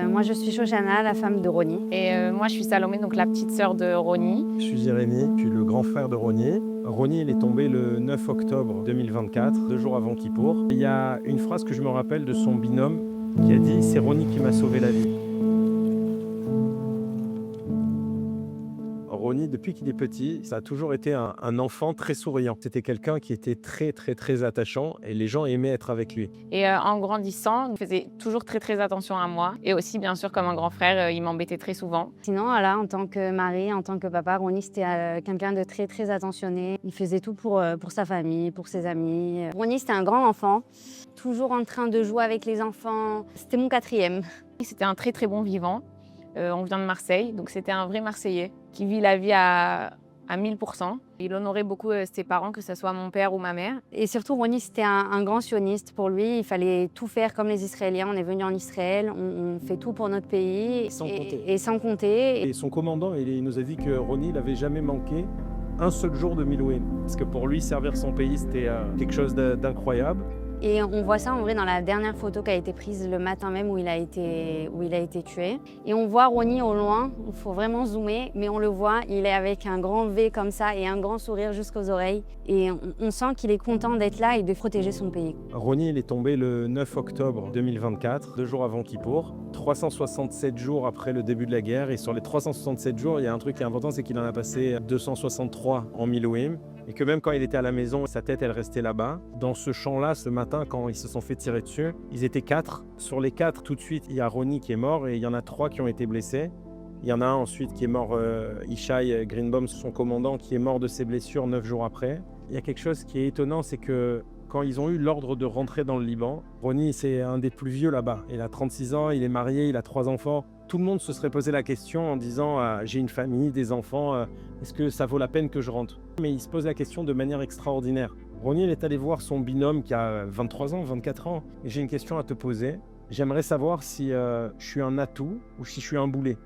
Moi, je suis Shoshana, la femme de Ronnie. Et moi, je suis Salomé, donc la petite sœur de Ronnie. Je suis Jérémy, je suis le grand frère de Ronnie. Ronnie, il est tombé le 9 octobre 2024, 2 jours avant Kippour. Il y a une phrase que je me rappelle de son binôme qui a dit « C'est Ronnie qui m'a sauvé la vie ». Ronnie, depuis qu'il est petit, ça a toujours été un enfant très souriant. C'était quelqu'un qui était très attachant et les gens aimaient être avec lui. Et en grandissant, il faisait toujours très attention à moi. Et aussi, bien sûr, comme un grand frère, il m'embêtait très souvent. Sinon, voilà, en tant que mari, en tant que papa, Ronnie, c'était quelqu'un de très attentionné. Il faisait tout pour sa famille, pour ses amis. Ronnie, c'était un grand enfant, toujours en train de jouer avec les enfants. C'était mon quatrième. C'était un très bon vivant. On vient de Marseille, donc c'était un vrai Marseillais qui vit la vie à 1000%. Il honorait beaucoup ses parents, que ce soit mon père ou ma mère. Et surtout, Ronnie, c'était un grand sioniste. Pour lui, il fallait tout faire comme les Israéliens. On est venu en Israël, on fait tout pour notre pays. Et sans compter. Et son commandant, il nous a dit que Ronnie n'avait jamais manqué un seul jour de Milouin. Parce que pour lui, servir son pays, c'était quelque chose d'incroyable. Et on voit ça en vrai dans la dernière photo qui a été prise le matin même où il a été tué. Et on voit Ronnie au loin, il faut vraiment zoomer, mais on le voit, il est avec un grand V comme ça et un grand sourire jusqu'aux oreilles. Et on sent qu'il est content d'être là et de protéger son pays. Ronnie, il est tombé le 9 octobre 2024, 2 jours avant Kippour, 367 jours après le début de la guerre. Et sur les 367 jours, il y a un truc qui est important, c'est qu'il en a passé 263 en Milouim. Et que même quand il était à la maison, sa tête, elle restait là-bas. Dans ce champ-là, ce matin, quand ils se sont fait tirer dessus, ils étaient 4. Sur les 4, tout de suite, il y a Ronnie qui est mort et il y en a 3 qui ont été blessés. Il y en a un ensuite qui est mort, Ishai Greenbaum, son commandant, qui est mort de ses blessures 9 jours après. Il y a quelque chose qui est étonnant, c'est que quand ils ont eu l'ordre de rentrer dans le Liban, Ronnie, c'est un des plus vieux là-bas. Il a 36 ans, il est marié, il a 3 enfants. Tout le monde se serait posé la question en disant j'ai une famille, des enfants, est-ce que ça vaut la peine que je rentre? Mais il se pose la question de manière extraordinaire. Ronnie, il est allé voir son binôme qui a 23 ans, 24 ans. Et j'ai une question à te poser. J'aimerais savoir si je suis un atout ou si je suis un boulet.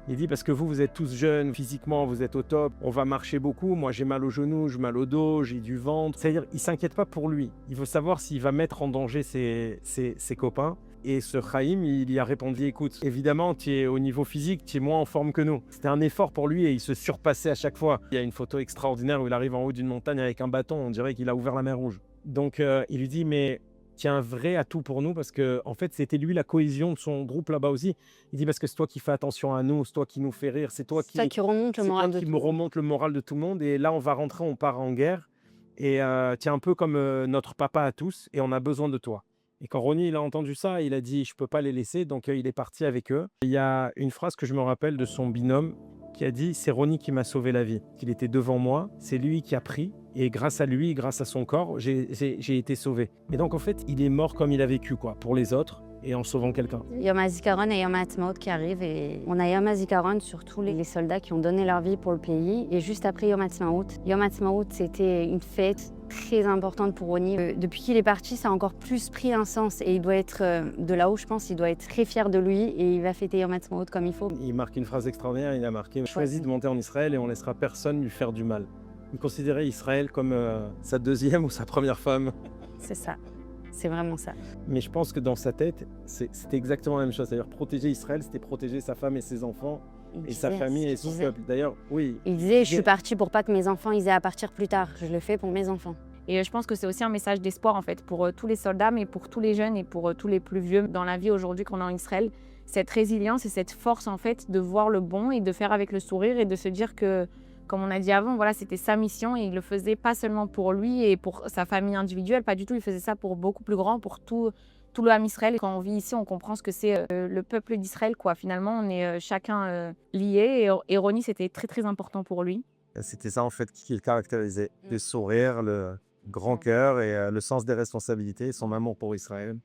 Il dit parce que vous êtes tous jeunes, physiquement vous êtes au top, on va marcher beaucoup, moi j'ai mal aux genoux, j'ai mal au dos, j'ai du ventre. C'est-à-dire il ne s'inquiète pas pour lui, il veut savoir s'il va mettre en danger ses copains. Et ce Chaim, il y a répondu, écoute, évidemment, tu es au niveau physique, tu es moins en forme que nous. C'était un effort pour lui et il se surpassait à chaque fois. Il y a une photo extraordinaire où il arrive en haut d'une montagne avec un bâton, on dirait qu'il a ouvert la mer Rouge. Donc il lui dit, mais tu es un vrai atout pour nous parce que en fait, c'était lui la cohésion de son groupe là-bas aussi. Il dit parce que c'est toi qui fais attention à nous, c'est toi qui nous fait rire, c'est toi qui remonte le moral de tout le monde. Remonte le moral de tout le monde. Et là, on va rentrer, on part en guerre. Et tu es un peu comme notre papa à tous et on a besoin de toi. Et quand Ronnie il a entendu ça, il a dit « je peux pas les laisser », donc il est parti avec eux. Il y a une phrase que je me rappelle de son binôme qui a dit « c'est Ronnie qui m'a sauvé la vie ». Il était devant moi, c'est lui qui a pris, et grâce à lui, grâce à son corps, j'ai été sauvé. Et donc en fait, il est mort comme il a vécu, quoi, pour les autres, et en sauvant quelqu'un. Yom HaZikaron et Yom HaAtzmaut qui arrivent et on a Yom HaZikaron sur tous les soldats qui ont donné leur vie pour le pays et juste après Yom HaAtzmaut. Yom HaAtzmaut, c'était une fête très importante pour Ronnie. Depuis qu'il est parti, ça a encore plus pris un sens et il doit être, de là-haut je pense, il doit être très fier de lui et il va fêter Yom HaAtzmaut comme il faut. Il marque une phrase extraordinaire, il a marqué « choisis de monter en Israël et on laissera personne lui faire du mal ». Il considérait Israël comme sa deuxième ou sa première femme. C'est ça. C'est vraiment ça. Mais je pense que dans sa tête, c'était exactement la même chose. C'est-à-dire protéger Israël, c'était protéger sa femme et ses enfants, et sa famille et son peuple. D'ailleurs, oui. Il disait, je suis parti pour pas que mes enfants aient à partir plus tard. Je le fais pour mes enfants. Et je pense que c'est aussi un message d'espoir en fait pour tous les soldats, mais pour tous les jeunes et pour tous les plus vieux dans la vie aujourd'hui qu'on a en Israël. Cette résilience et cette force en fait de voir le bon et de faire avec le sourire et de se dire que, comme on a dit avant, voilà, c'était sa mission et il le faisait pas seulement pour lui et pour sa famille individuelle, pas du tout, il faisait ça pour beaucoup plus grand, pour tout le Ham Israël. Quand on vit ici, on comprend ce que c'est le peuple d'Israël, quoi. Finalement, on est chacun liés et Ronnie, c'était très important pour lui. C'était ça en fait qui le caractérisait, le sourire, le grand cœur et le sens des responsabilités, son amour pour Israël.